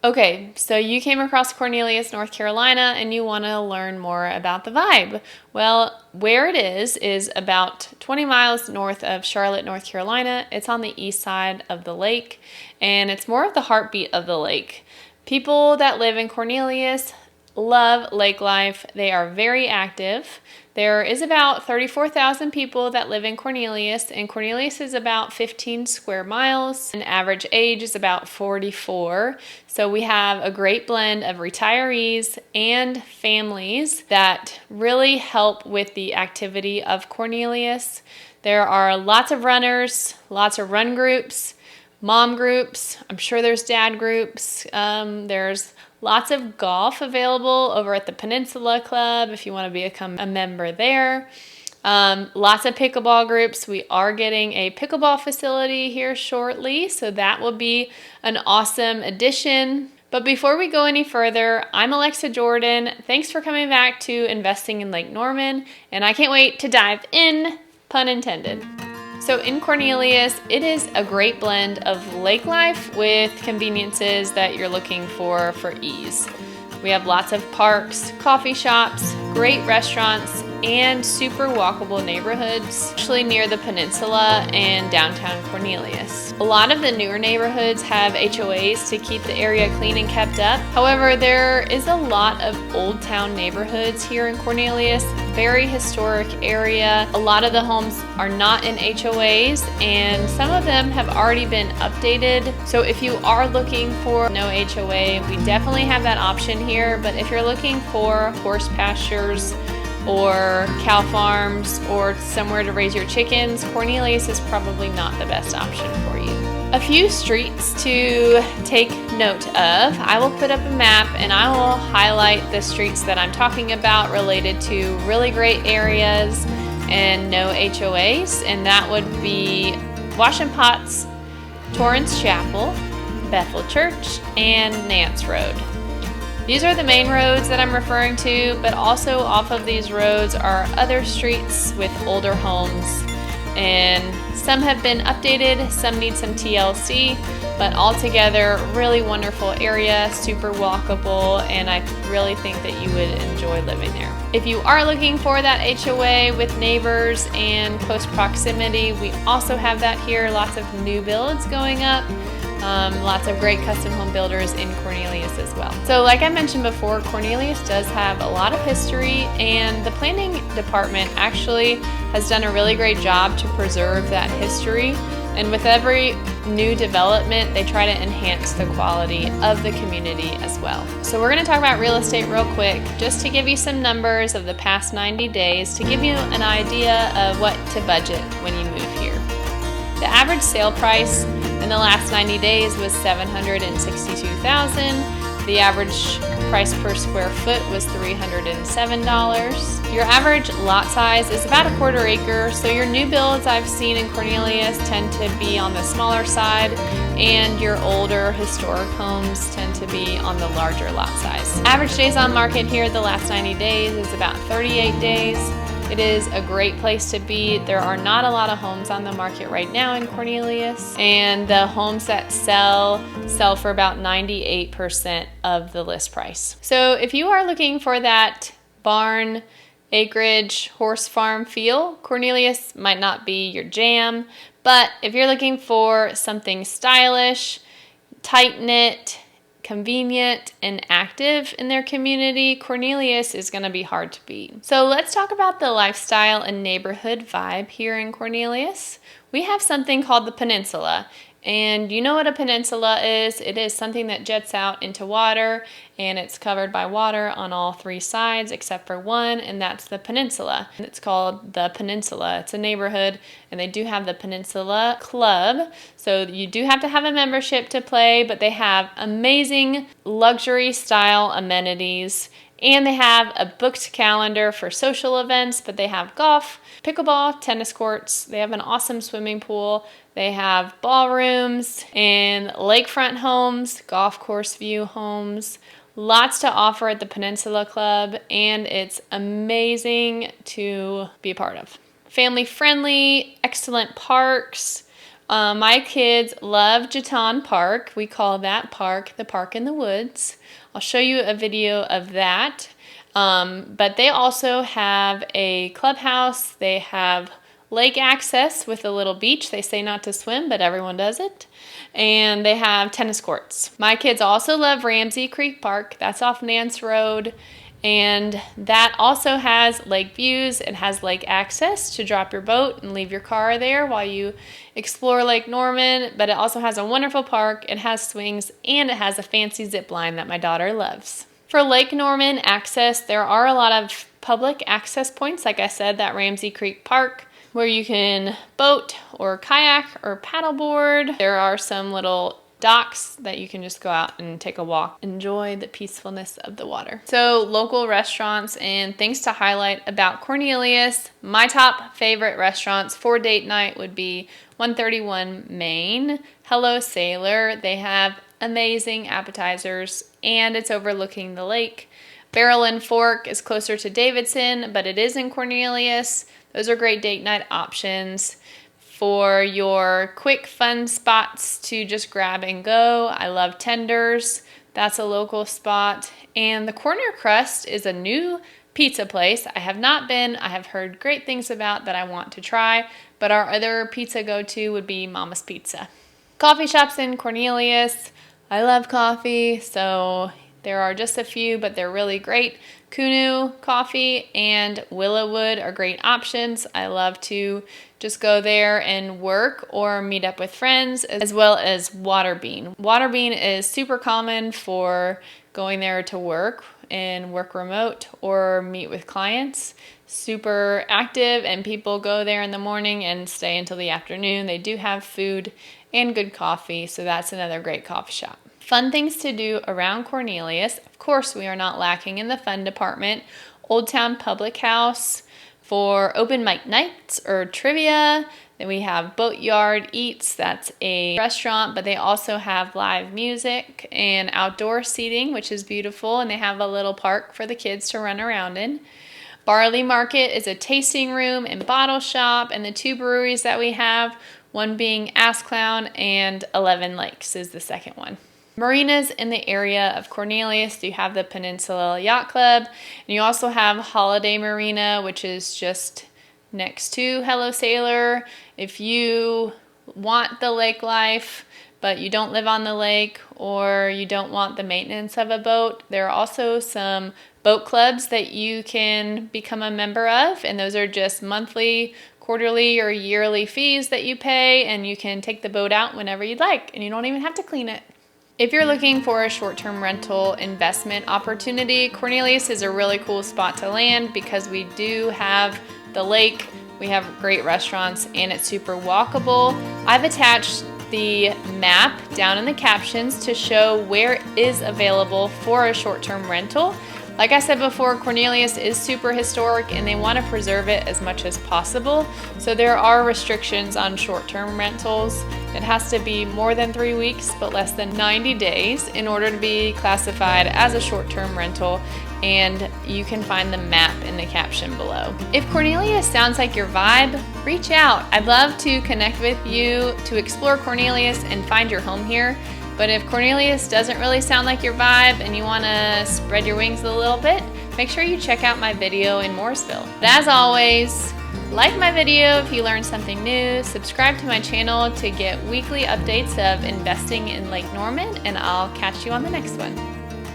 Okay, so you came across Cornelius, North Carolina, and you want to learn more about the vibe. Well, where it is about 20 miles north of Charlotte, North Carolina. It's on the east side of the lake, and it's more of the heartbeat of the lake. People that live in Cornelius love lake life. They are very active. There is about 34,000 people that live in Cornelius, and Cornelius is about 15 square miles. An average age is about 44. So we have a great blend of retirees and families that really help with the activity of Cornelius. There are lots of runners, lots of run groups, mom groups. I'm sure there's dad groups. There's lots of golf available over at the Peninsula Club if you want to become a member there. Lots of pickleball groups. We are getting a pickleball facility here shortly, so that will be an awesome addition. But before we go any further, I'm Alexa Jordan. Thanks for coming back to Investing in Lake Norman, and I can't wait to dive in, pun intended. So in Cornelius, it is a great blend of lake life with conveniences that you're looking for ease. We have lots of parks, coffee shops, great restaurants, and super walkable neighborhoods, actually near the Peninsula and downtown Cornelius. A lot of the newer neighborhoods have HOAs to keep the area clean and kept up. However, there is a lot of old town neighborhoods here in Cornelius, very historic area. A lot of the homes are not in HOAs, and some of them have already been updated. So if you are looking for no HOA, we definitely have that option here. But if you're looking for horse pastures or cow farms or somewhere to raise your chickens, Cornelius is probably not the best option for you. A few streets to take note of. I will put up a map and I will highlight the streets that I'm talking about related to really great areas and no HOAs, and that would be Washington Potts, Torrance Chapel, Bethel Church, and Nance Road. These are the main roads that I'm referring to, but also off of these roads are other streets with older homes, and some have been updated, some need some TLC, but altogether really wonderful area, super walkable, and I really think that you would enjoy living there. If you are looking for that HOA with neighbors and close proximity, we also have that here. Lots of new builds going up. Lots of great custom home builders in Cornelius as well. So like I mentioned before, Cornelius does have a lot of history, and the planning department actually has done a really great job to preserve that history. And with every new development, they try to enhance the quality of the community as well. So we're going to talk about real estate real quick, just to give you some numbers of the past 90 days to give you an idea of what to budget when you move here. The average sale price in the last 90 days was $762,000. The average price per square foot was $307. Your average lot size is about a quarter acre, so your new builds I've seen in Cornelius tend to be on the smaller side, and your older historic homes tend to be on the larger lot size. Average days on market here the last 90 days is about 38 days. It is a great place to be. There are not a lot of homes on the market right now in Cornelius, and the homes that sell for about 98% of the list price. So if you are looking for that barn, acreage, horse farm feel, Cornelius might not be your jam, but if you're looking for something stylish, tight-knit, convenient, and active in their community, Cornelius is going to be hard to beat. So let's talk about the lifestyle and neighborhood vibe here in Cornelius. We have something called the Peninsula. And you know what a peninsula is? It is something that jets out into water, and it's covered by water on all three sides except for one, and that's the peninsula. It's called the Peninsula. It's a neighborhood, and they do have the Peninsula Club. So you do have to have a membership to play, but they have amazing luxury style amenities. And they have a booked calendar for social events, but they have golf, pickleball, tennis courts. They have an awesome swimming pool. They have ballrooms and lakefront homes, golf course view homes. Lots to offer at the Peninsula Club, and it's amazing to be a part of. Family friendly, excellent parks, My kids love Jeton Park. We call that park the Park in the Woods. I'll show you a video of that. But they also have a clubhouse. They have lake access with a little beach. They say not to swim, but everyone does it. And they have tennis courts. My kids also love Ramsey Creek Park. That's off Nance Road. And that also has lake views. It has lake access to drop your boat and leave your car there while you explore Lake Norman. But it also has a wonderful park. It has swings, and it has a fancy zip line that my daughter loves. For Lake Norman access, there are a lot of public access points. Like I said, that Ramsey Creek Park, where you can boat or kayak or paddleboard. There are some little docks that you can just go out and take a walk. Enjoy the peacefulness of the water. So local restaurants and things to highlight about Cornelius. My top favorite restaurants for date night would be 131 Main, Hello Sailor. They have amazing appetizers and it's overlooking the lake. Barrel and Fork is closer to Davidson, but it is in Cornelius. Those are great date night options. For your quick fun spots to just grab and go, I love Tenders. That's a local spot. And the Corner Crust is a new pizza place. I have not been. I have heard great things about that I want to try. But our other pizza go-to would be Mama's Pizza. Coffee shops in Cornelius. I love coffee, so there are just a few, but they're really great. Kunu Coffee and Willowwood are great options. I love to just go there and work or meet up with friends, as well as Waterbean. Waterbean is super common for going there to work and work remote or meet with clients. Super active, and people go there in the morning and stay until the afternoon. They do have food and good coffee, so that's another great coffee shop. Fun things to do around Cornelius. Of course, we are not lacking in the fun department. Old Town Public House for open mic nights or trivia. Then we have Boatyard Eats. That's a restaurant, but they also have live music and outdoor seating, which is beautiful. And they have a little park for the kids to run around in. Barley Market is a tasting room and bottle shop. And the two breweries that we have, one being Ass Clown and 11 Lakes is the second one. Marinas in the area of Cornelius, you have the Peninsula Yacht Club, and you also have Holiday Marina, which is just next to Hello Sailor. If you want the lake life, but you don't live on the lake, or you don't want the maintenance of a boat, there are also some boat clubs that you can become a member of, and those are just monthly, quarterly, or yearly fees that you pay, and you can take the boat out whenever you'd like, and you don't even have to clean it. If you're looking for a short-term rental investment opportunity, Cornelius is a really cool spot to land because we do have the lake, we have great restaurants, and it's super walkable. I've attached the map down in the captions to show where it is available for a short-term rental. Like I said before, Cornelius is super historic and they want to preserve it as much as possible. So there are restrictions on short-term rentals. It has to be more than 3 weeks, but less than 90 days in order to be classified as a short-term rental. And you can find the map in the caption below. If Cornelius sounds like your vibe, reach out. I'd love to connect with you to explore Cornelius and find your home here. But if Cornelius doesn't really sound like your vibe and you want to spread your wings a little bit, make sure you check out my video in Mooresville. But as always, like my video if you learned something new, subscribe to my channel to get weekly updates of investing in Lake Norman, and I'll catch you on the next one.